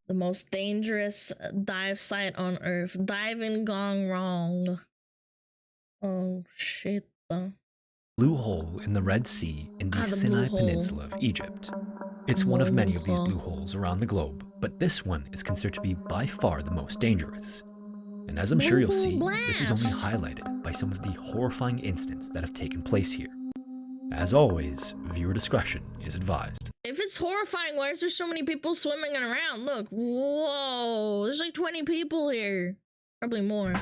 The most dangerous dive site on Earth. Diving gone wrong. Oh shit. Blue hole in the Red Sea in the Sinai Peninsula of Egypt. It's one of many of these blue holes around the globe, but this one is considered to be by far the most dangerous. And as I'm sure you'll see, this is only highlighted by some of the horrifying incidents that have taken place here. As always, viewer discretion is advised. If it's horrifying, why is there so many people swimming around? Look, whoa, there's like 20 people here. Probably more.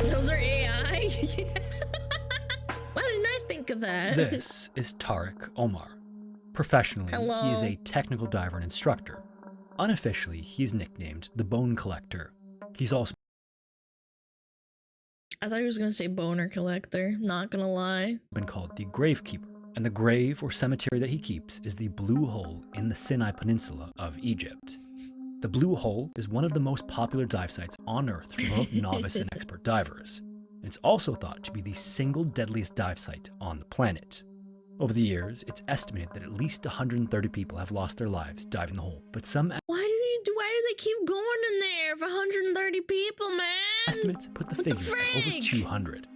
Those are AI? Why didn't I think of that? This is Tariq Omar. Professionally, he is a technical diver and instructor. Unofficially, he is nicknamed the Bone Collector. He's also I thought he was gonna say boner collector, not gonna lie. Been called the Gravekeeper, and the grave or cemetery that he keeps is the Blue Hole in the Sinai Peninsula of Egypt. The Blue Hole is one of the most popular dive sites on Earth for both novice and expert divers. It's also thought to be the single deadliest dive site on the planet. Over the years, it's estimated that at least 130 people have lost their lives diving the hole, but some Why do they keep going in there for 130 people, man? estimates put the figure at over 200.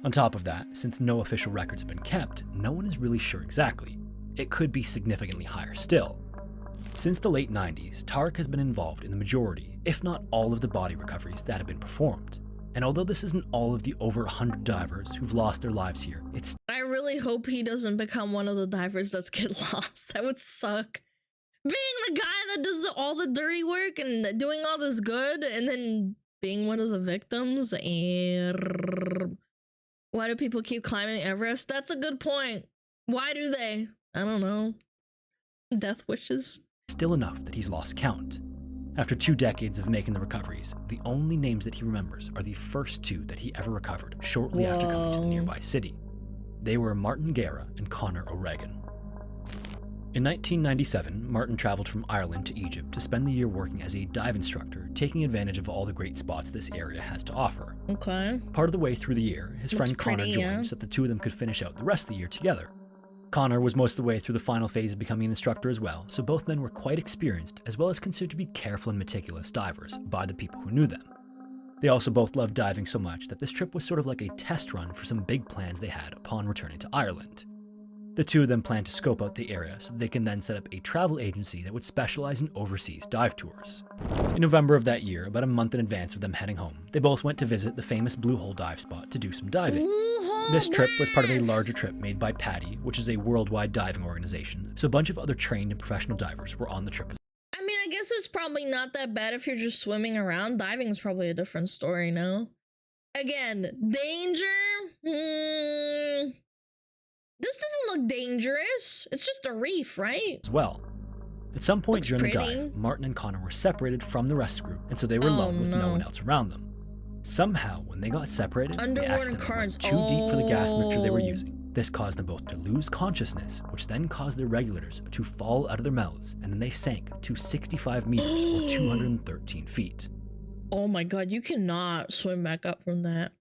On top of that, since no official records have been kept, no one is really sure exactly. It could be significantly higher still. Since the late 90s, Tariq has been involved in the majority, if not all of the body recoveries that have been performed. And although this isn't all of the over 100 divers who've lost their lives here, I really hope he doesn't become one of the divers that's get lost. That would suck. Being the guy that does all the dirty work and doing all this good, and then being one of the victims. Why do people keep climbing Everest? That's a good point. Why do they? I don't know. Death wishes. Still enough that he's lost count. After 2 decades of making the recoveries, the only names that he remembers are the first 2 that he ever recovered shortly after coming to the nearby city. They were Martin Gara and Gara and O'Regan. In 1997, Martin traveled from Ireland to Egypt to spend the year working as a dive instructor, taking advantage of all the great spots this area has to offer. Okay. Part of the way through the year, his friend Connor joined so that the 2 of them could finish out the rest of the year together. Connor was most of the way through the final phase of becoming an instructor as well, so both men were quite experienced, as well as considered to be careful and meticulous divers by the people who knew them. They also both loved diving so much that this trip was sort of like a test run for some big plans they had upon returning to Ireland. The 2 of them planned to scope out the area so they can then set up a travel agency that would specialize in overseas dive tours. In November of that year, about a month in advance of them heading home, they both went to visit the famous Blue Hole dive spot to do some diving. This trip was part of a larger trip made by PADI, which is a worldwide diving organization, so a bunch of other trained and professional divers were on the trip. I mean, I guess it's probably not that bad if you're just swimming around. Diving is probably a different story, no? Again, danger? This doesn't look dangerous. It's just a reef, right? As well. At some point Looks during pretty. the dive, Martin and Connor were separated from the rest of the group, and so they were alone with no one else around them. Somehow, when they got separated, they accidentally went too deep for the gas mixture they were using. This caused them both to lose consciousness, which then caused their regulators to fall out of their mouths, and then they sank to 65 meters or 213 feet. Oh my god, you cannot swim back up from that.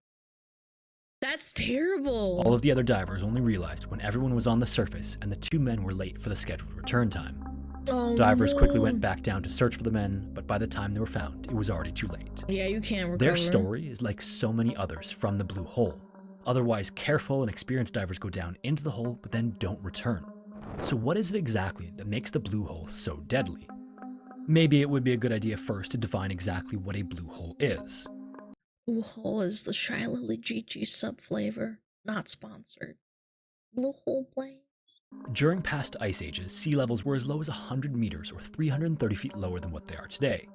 That's terrible. All of the other divers only realized when everyone was on the surface and the 2 men were late for the scheduled return time. Divers quickly went back down to search for the men, but by the time they were found, it was already too late. Yeah, you can't recover. Their story is like so many others from the Blue Hole. Otherwise, careful and experienced divers go down into the hole, but then don't return. So what is it exactly that makes the Blue Hole so deadly? Maybe it would be a good idea first to define exactly what a blue hole is. Blue Hole is the Shy Lily Gigi sub-flavor. Not sponsored. Blue Hole plane. During past ice ages, sea levels were as low as 100 meters or 330 feet lower than what they are today.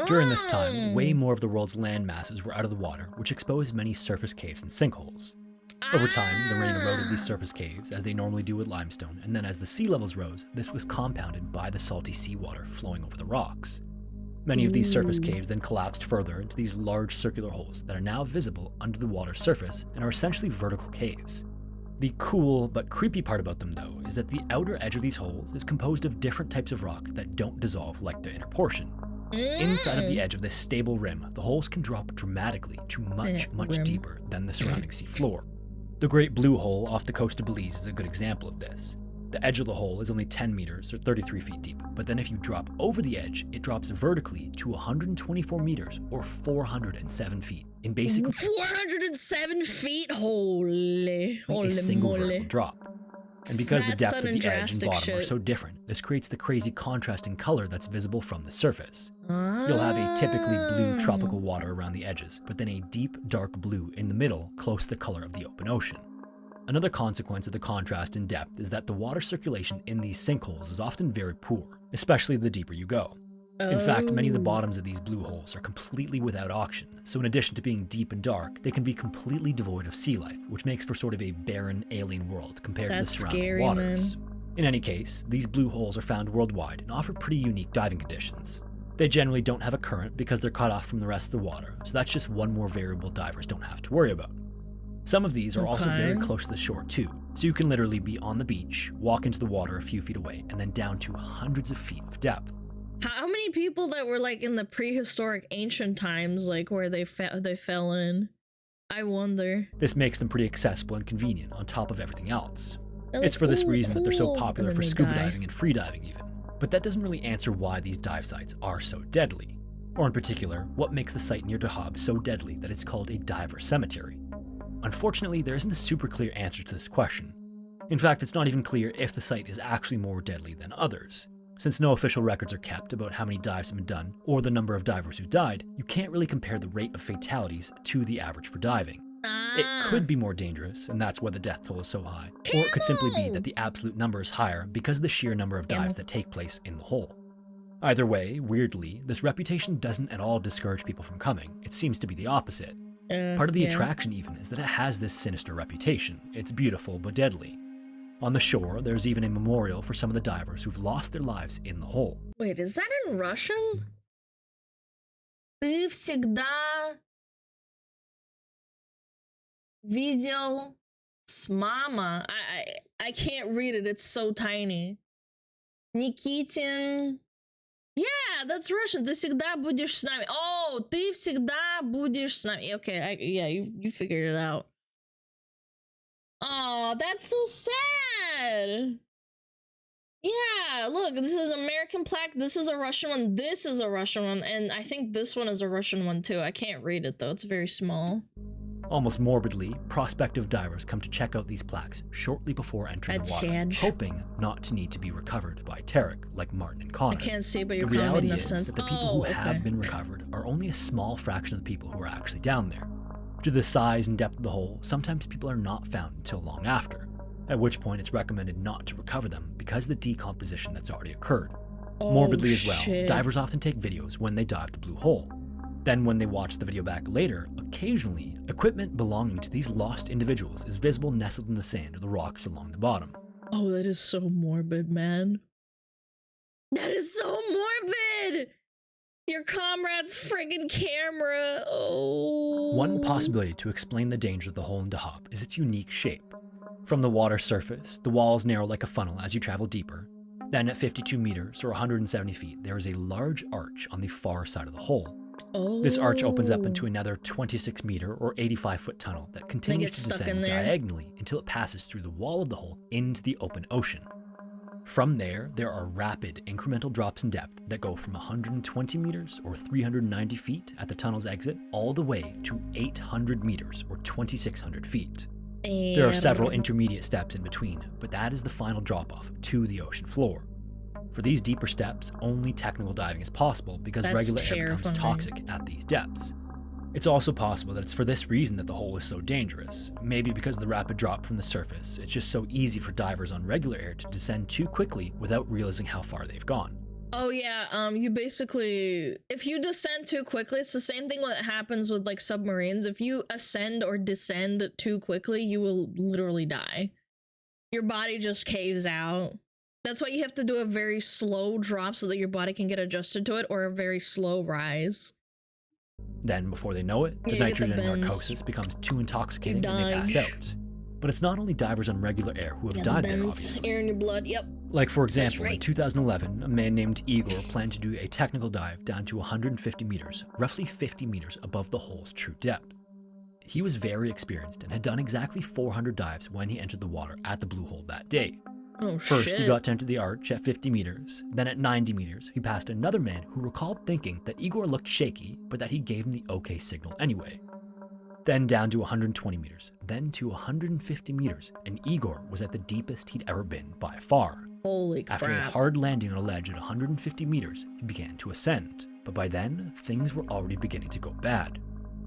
During this time, way more of the world's land masses were out of the water, which exposed many surface caves and sinkholes. Over time, the rain eroded these surface caves, as they normally do with limestone, and then as the sea levels rose, this was compounded by the salty seawater flowing over the rocks. Many of these surface caves then collapsed further into these large circular holes that are now visible under the water's surface and are essentially vertical caves. The cool but creepy part about them, though, is that the outer edge of these holes is composed of different types of rock that don't dissolve like the inner portion. Inside of the edge of this stable rim, the holes can drop dramatically to much deeper than the surrounding sea floor. The Great Blue Hole off the coast of Belize is a good example of this. The edge of the hole is only 10 meters or 33 feet deep, but then if you drop over the edge, it drops vertically to 124 meters or 407 feet in basically 407 feet? Holy a single vertical drop. And because the depth of the edge and bottom are shit. so different, this creates the crazy contrasting color that's visible from the surface. You'll have a typically blue tropical water around the edges, but then a deep dark blue in the middle close to the color of the open ocean. Another consequence of the contrast in depth is that the water circulation in these sinkholes is often very poor, especially the deeper you go. In fact, many of the bottoms of these blue holes are completely without oxygen, so in addition to being deep and dark, they can be completely devoid of sea life, which makes for sort of a barren alien world compared to the surrounding waters. In any case, these blue holes are found worldwide and offer pretty unique diving conditions. They generally don't have a current because they're cut off from the rest of the water, so that's just one more variable divers don't have to worry about. Some of these are also very close to the shore too, so you can literally be on the beach, walk into the water a few feet away, and then down to hundreds of feet of depth. How many people that were like in the prehistoric ancient times, like where they fell in? I wonder. This makes them pretty accessible and convenient on top of everything else. It's for this reason that they're so popular for scuba diving and free diving even. But that doesn't really answer why these dive sites are so deadly. Or in particular, what makes the site near Dahab so deadly that it's called a diver cemetery. Unfortunately, there isn't a super clear answer to this question. In fact, it's not even clear if the site is actually more deadly than others. Since no official records are kept about how many dives have been done or the number of divers who died, you can't really compare the rate of fatalities to the average for diving. It could be more dangerous, and that's why the death toll is so high. Or it could simply be that the absolute number is higher because of the sheer number of dives that take place in the hole. Either way, weirdly, this reputation doesn't at all discourage people from coming. It seems to be the opposite. Part of the attraction even is that it has this sinister reputation. It's beautiful but deadly. On the shore, there's even a memorial for some of the divers who've lost their lives in the hole. Wait, is that in Russian? Ты всегда видел с мама. I can't read it, it's so tiny. Nikitin. Yeah, that's Russian. Ты всегда будешь с нами. Oh, ты всегда будешь с нами. Okay, yeah, you figured it out. Oh, that's so sad. Yeah, look, this is American plaque. This is a Russian one. This is a Russian one. And I think this one is a Russian one too. I can't read it though. It's very small. Almost morbidly, prospective divers come to check out these plaques shortly before entering the water, hoping not to need to be recovered by Tarek like Martin and Connor. I can't see, but you're the reality enough is sense. that the people who have been recovered are only a small fraction of the people who are actually down there. Due to the size and depth of the hole, sometimes people are not found until long after, at which point it's recommended not to recover them because of the decomposition that's already occurred. Morbidly as well, divers often take videos when they dive the blue hole. Then when they watch the video back later, occasionally, equipment belonging to these lost individuals is visible nestled in the sand or the rocks along the bottom. Oh, that is so morbid, man. That is so morbid! Your comrade's friggin' camera. Oh. One possibility to explain the danger of the hole in Dahab is its unique shape. From the water surface, the walls narrow like a funnel as you travel deeper. Then at 52 meters or 170 feet, there is a large arch on the far side of the hole. This arch opens up into another 26 meter or 85 foot tunnel that continues to descend diagonally until it passes through the wall of the hole into the open ocean. From there are rapid incremental drops in depth that go from 120 meters or 390 feet at the tunnel's exit all the way to 800 meters or 2,600 feet. There are several intermediate steps in between, but that is the final drop-off to the ocean floor. For these deeper steps, only technical diving is possible because regular air becomes toxic at these depths. It's also possible that it's for this reason that the hole is so dangerous. Maybe because of the rapid drop from the surface, it's just so easy for divers on regular air to descend too quickly without realizing how far they've gone. Oh yeah, you basically, if you descend too quickly, it's the same thing that happens with like submarines. If you ascend or descend too quickly, you will literally die. Your body just caves out. That's why you have to do a very slow drop so that your body can get adjusted to it, or a very slow rise. Then, before they know it, the nitrogen in narcosis becomes too intoxicating and they pass out. But it's not only divers on regular air who have died there, obviously. Air in your blood, yep. Like, for example, in 2011, a man named Igor planned to do a technical dive down to 150 meters, roughly 50 meters above the hole's true depth. He was very experienced and had done exactly 400 dives when he entered the water at the blue hole that day. First, he got to enter the arch at 50 meters. Then at 90 meters, he passed another man who recalled thinking that Igor looked shaky, but that he gave him the okay signal anyway. Then down to 120 meters, then to 150 meters, and Igor was at the deepest he'd ever been by far. Holy crap. After a hard landing on a ledge at 150 meters, he began to ascend, but by then, things were already beginning to go bad.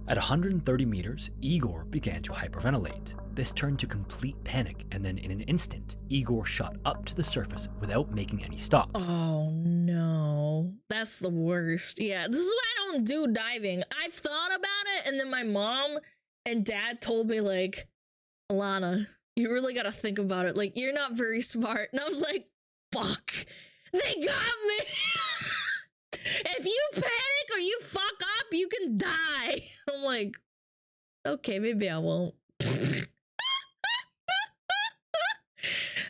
At 130 meters, Igor began to hyperventilate. This turned to complete panic, and then in an instant, Igor shot up to the surface without making any stop. Oh no, that's the worst. Yeah, this is why I don't do diving. I've thought about it, and then my mom and dad told me, like, Alana, you really gotta think about it. Like, you're not very smart. And I was like, fuck, they got me. If you panic or you fuck up, you can die. I'm like, okay, maybe I won't.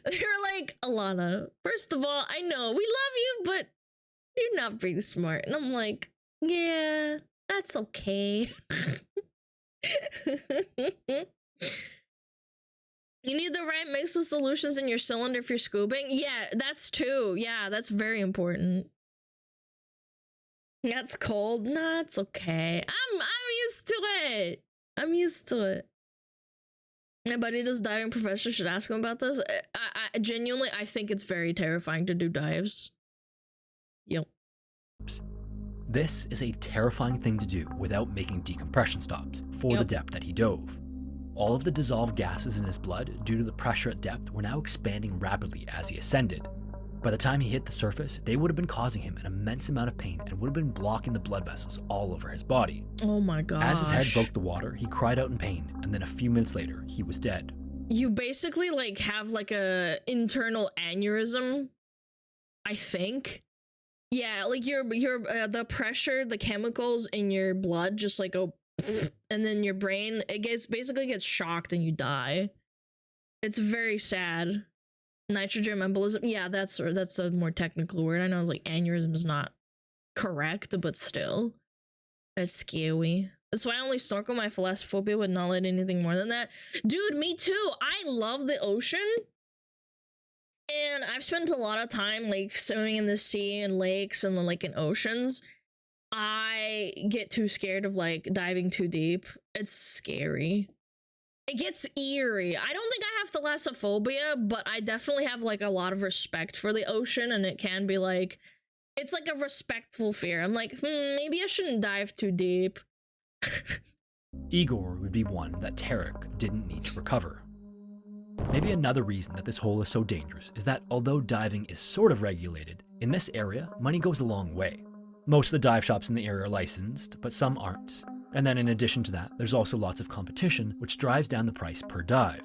They're like, Alana, first of all, I know we love you, but you're not very smart. And I'm like, yeah, that's okay. You need the right mix of solutions in your cylinder if you're scubaing. Yeah, that's too. Yeah, that's very important. That's cold. Nah, it's okay. I'm used to it. I'm used to it. My buddy does diving professional. Should ask him about this. I genuinely, I think it's very terrifying to do dives. Yep. This is a terrifying thing to do without making decompression stops for the depth that he dove. All of the dissolved gases in his blood due to the pressure at depth were now expanding rapidly as he ascended. By the time he hit the surface, they would have been causing him an immense amount of pain and would have been blocking the blood vessels all over his body. Oh my gosh. As his head broke the water, he cried out in pain, and then a few minutes later, he was dead. You basically like have like a internal aneurysm, I think. Yeah, like the pressure, the chemicals in your blood just like go, and then your brain, basically gets shocked and you die. It's very sad. Nitrogen embolism. Yeah, that's a more technical word. I know like aneurysm is not correct, but still, it's scary. That's why I only snorkel. My thalassophobia would not let anything more than that. Dude, me too. I love the ocean. And I've spent a lot of time like swimming in the sea and lakes and like in oceans. I get too scared of like diving too deep. It's scary. It gets eerie. I don't think I have thalassophobia, but I definitely have like a lot of respect for the ocean, and it can be like, it's like a respectful fear. I'm like, maybe I shouldn't dive too deep. Igor would be one that Tarek didn't need to recover. Maybe another reason that this hole is so dangerous is that although diving is sort of regulated, in this area, money goes a long way. Most of the dive shops in the area are licensed, but some aren't. And then in addition to that, there's also lots of competition, which drives down the price per dive.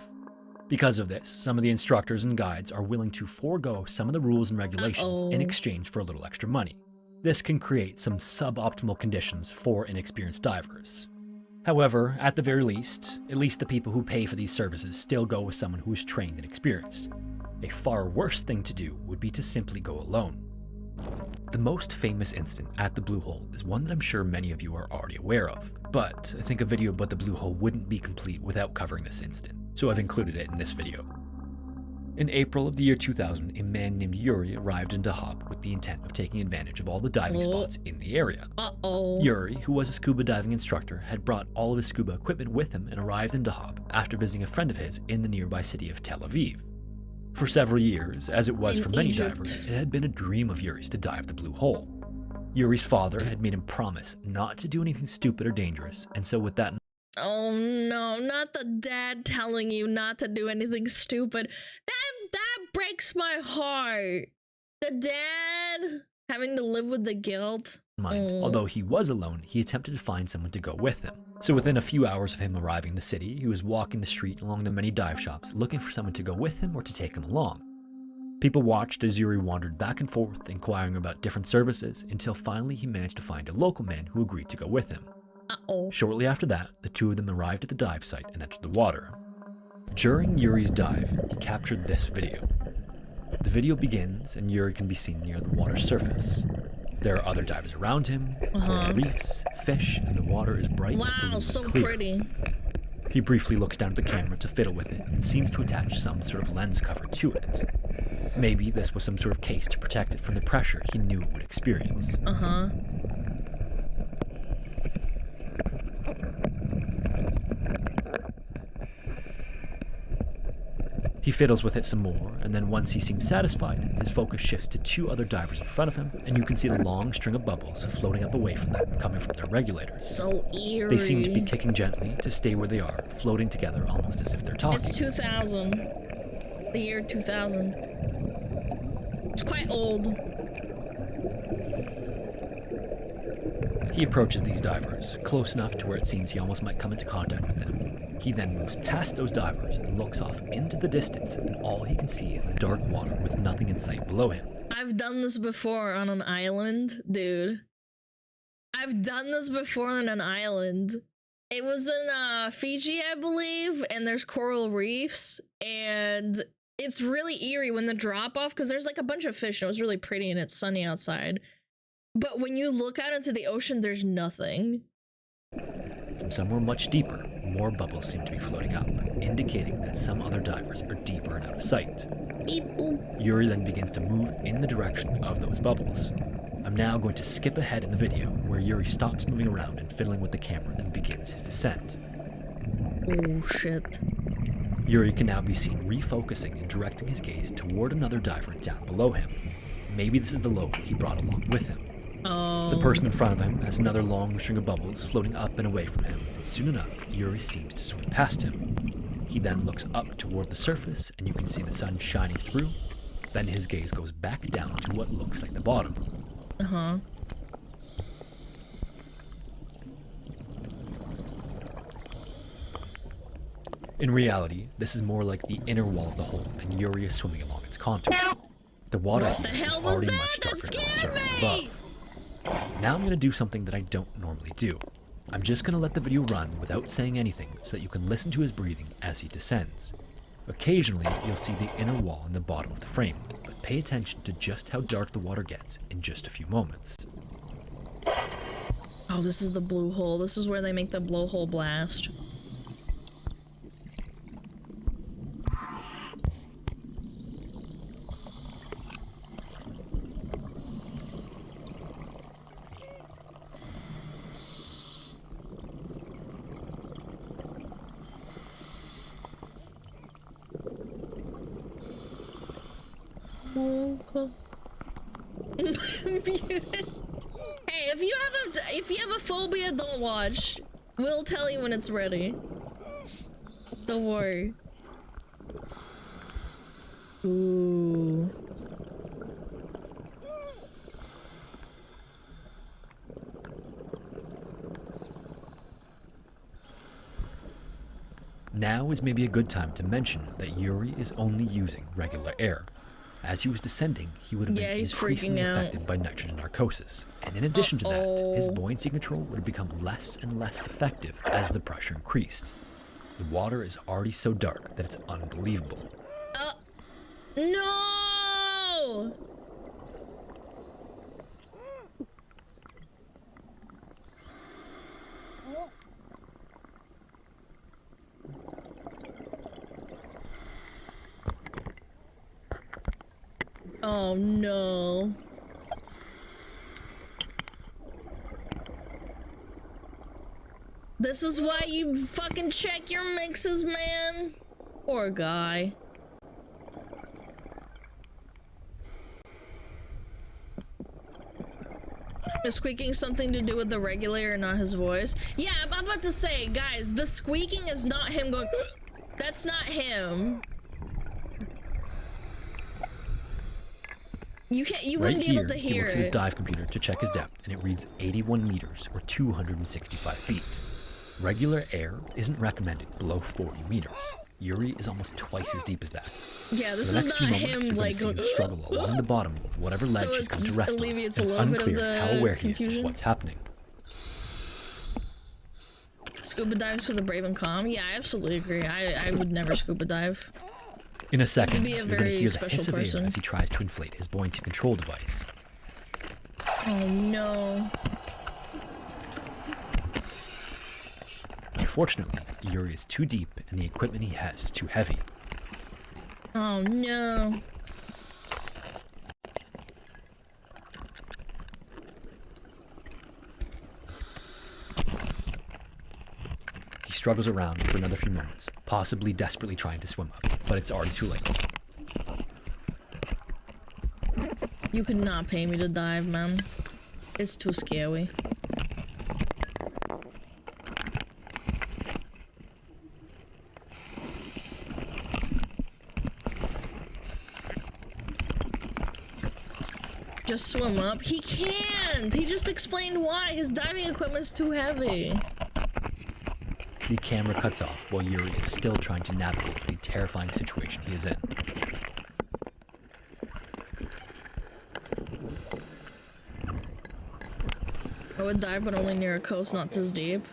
Because of this, some of the instructors and guides are willing to forego some of the rules and regulations in exchange for a little extra money. This can create some suboptimal conditions for inexperienced divers. However, at the very least, at least the people who pay for these services still go with someone who is trained and experienced. A far worse thing to do would be to simply go alone. The most famous incident at the Blue Hole is one that I'm sure many of you are already aware of, but I think a video about the Blue Hole wouldn't be complete without covering this incident, so I've included it in this video. In April of the year 2000, a man named Yuri arrived in Dahab with the intent of taking advantage of all the diving spots in the area. Yuri, who was a scuba diving instructor, had brought all of his scuba equipment with him and arrived in Dahab after visiting a friend of his in the nearby city of Tel Aviv. For several years, as it was for many divers, it had been a dream of Yuri's to dive the Blue Hole. Yuri's father had made him promise not to do anything stupid or dangerous, and so with that... Oh no, not the dad telling you not to do anything stupid. That breaks my heart. The dad having to live with the guilt. Although he was alone, he attempted to find someone to go with him. So within a few hours of him arriving in the city, he was walking the street along the many dive shops looking for someone to go with him or to take him along. People watched as Yuri wandered back and forth, inquiring about different services, until finally he managed to find a local man who agreed to go with him. Shortly after that, the two of them arrived at the dive site and entered the water. During Yuri's dive, he captured this video. The video begins and Yuri can be seen near the water's surface. There are other divers around him, coral reefs, fish, and the water is bright blue and so clear. pretty. He briefly looks down at the camera to fiddle with it and seems to attach some sort of lens cover to it. Maybe this was some sort of case to protect it from the pressure he knew it would experience. He fiddles with it some more, and then once he seems satisfied, his focus shifts to two other divers in front of him, and you can see the long string of bubbles floating up away from them, coming from their regulator. So eerie. They seem to be kicking gently to stay where they are, floating together almost as if they're talking. It's 2000. The year 2000. It's quite old. He approaches these divers, close enough to where it seems he almost might come into contact with them. He then moves past those divers and looks off into the distance, and all he can see is the dark water with nothing in sight below him. I've done this before on an island, dude. I've done this before on an island. It was in Fiji, I believe, and there's coral reefs, and it's really eerie when the drop off, because there's like a bunch of fish, and it was really pretty, and it's sunny outside. But when you look out into the ocean, there's nothing. From somewhere much deeper, more bubbles seem to be floating up, indicating that some other divers are deeper and out of sight. Yuri then begins to move in the direction of those bubbles. I'm now going to skip ahead in the video, where Yuri stops moving around and fiddling with the camera and begins his descent. Oh shit. Yuri can now be seen refocusing and directing his gaze toward another diver down below him. Maybe this is the lobe he brought along with him. The person in front of him has another long string of bubbles floating up and away from him, and soon enough, Yuri seems to swim past him. He then looks up toward the surface, and you can see the sun shining through. Then his gaze goes back down to what looks like the bottom. In reality, this is more like the inner wall of the hole, and Yuri is swimming along its contour. The water here is already much darker than the surface above. Now I'm going to do something that I don't normally do. I'm just going to let the video run without saying anything so that you can listen to his breathing as he descends. Occasionally, you'll see the inner wall in the bottom of the frame, but pay attention to just how dark the water gets in just a few moments. Oh, this is the blue hole. This is where they make the blowhole blast. Hey, if you have a phobia, don't watch. We'll tell you when it's ready. Don't worry. Ooh. Now is maybe a good time to mention that Yuri is only using regular air. As he was descending, he would have been increasingly affected by nitrogen narcosis. And in addition to that, his buoyancy control would have become less and less effective as the pressure increased. The water is already so dark that it's unbelievable. No! Oh no. This is why you fucking check your mixes, man. Poor guy. Is squeaking something to do with the regulator, not his voice? Yeah, I'm about to say, guys, the squeaking is not him going. That's not him. You wouldn't be able to hear it. He looks at his dive computer to check his depth, and it reads 81 meters, or 265 feet. Regular air isn't recommended below 40 meters. Yuri is almost twice as deep as that. Yeah, this is not him, like, going to struggle along the bottom of whatever ledge he's come to rest on, and it's unclear how aware he is of what's happening. Scuba dives for the brave and calm. Yeah, I absolutely agree. I would never scuba dive. In a second, Be a you're going to very hear the special hiss of air person. as he tries to inflate his buoyancy control device. Oh no. Unfortunately, Yuri is too deep and the equipment he has is too heavy. Oh no. He struggles around for another few moments, possibly desperately trying to swim up, but it's already too late. You could not pay me to dive, man. It's too scary. Just swim up. He can't! He just explained why. His diving equipment's too heavy. The camera cuts off while Yuri is still trying to navigate the terrifying situation he is in. I would dive, but only near a coast, not this deep.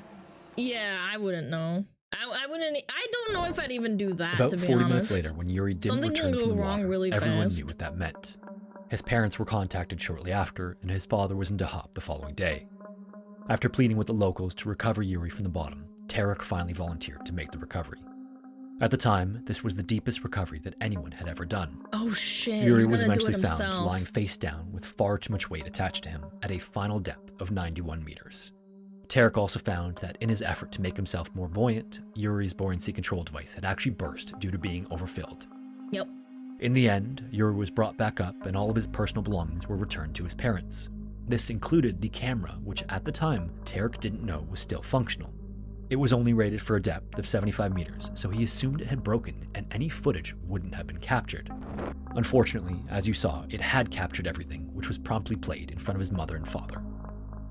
Yeah, I wouldn't know. I wouldn't. I don't know if I'd even do that. About to be 40 honest. minutes later, when Yuri didn't Something return can from go the wrong water, really everyone fast. knew what that meant. His parents were contacted shortly after, and his father was in Dahab the following day. After pleading with the locals to recover Yuri from the bottom, Tarek finally volunteered to make the recovery. At the time, this was the deepest recovery that anyone had ever done. Oh shit! Yuri he's was gonna do eventually it found himself. lying face down with far too much weight attached to him at a final depth of 91 meters. Tarek also found that in his effort to make himself more buoyant, Yuri's buoyancy control device had actually burst due to being overfilled. Yep. In the end, Yuri was brought back up and all of his personal belongings were returned to his parents. This included the camera, which at the time, Tarek didn't know was still functional. It was only rated for a depth of 75 meters, so he assumed it had broken and any footage wouldn't have been captured. Unfortunately, as you saw, it had captured everything, which was promptly played in front of his mother and father.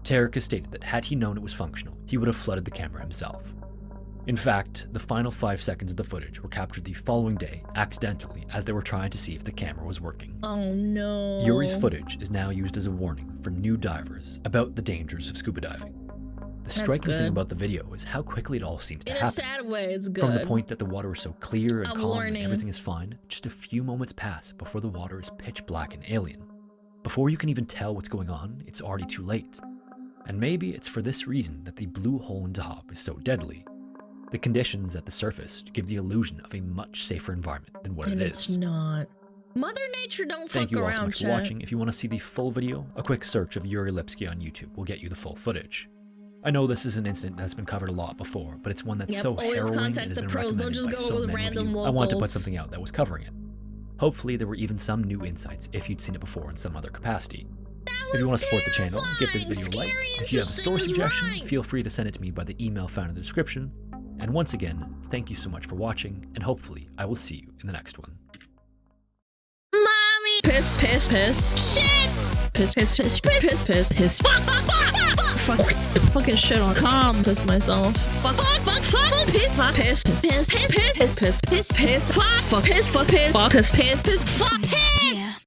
Tarek has stated that had he known it was functional, he would have flooded the camera himself. In fact, the final 5 seconds of the footage were captured the following day accidentally as they were trying to see if the camera was working. Oh no. Yuri's footage is now used as a warning for new divers about the dangers of scuba diving. The striking thing about the video is how quickly it all seems to happen. In a sad way, it's good. From the point that the water is so clear and A calm warning. and everything is fine, just a few moments pass before the water is pitch black and alien. Before you can even tell what's going on, it's already too late. And maybe it's for this reason that the blue hole in Dahab is so deadly. The conditions at the surface give the illusion of a much safer environment than what and it it's is. not. Mother Nature don't Thank fuck you all around, so much for chat. watching. If you want to see the full video, a quick search of Yuri Lipsky on YouTube will get you the full footage. I know this is an incident that's been covered a lot before, but it's one that's so always harrowing and contact has the been pros. Don't recommended just by go so with many of random you. locals. I wanted to put something out that was covering it. Hopefully there were even some new insights if you'd seen it before in some other capacity. If you want to support the channel, give this video a like. If you have a story suggestion, feel free to send it to me by the email found in the description. And once again, thank you so much for watching, and hopefully I will see you in the next one. Mommy! Piss, piss, piss. Shit! Piss, piss, piss, piss, piss, piss. Fuck, fuck, fuck, fuck, fuck. Fucking shit on calm. Piss myself. Fuck, fuck, fuck, fuck. Piss, fuck, piss, piss, piss, piss, piss, piss, piss, piss, fuck, fuck, piss, fuck, piss, fuck, piss, piss, piss, fuck, piss.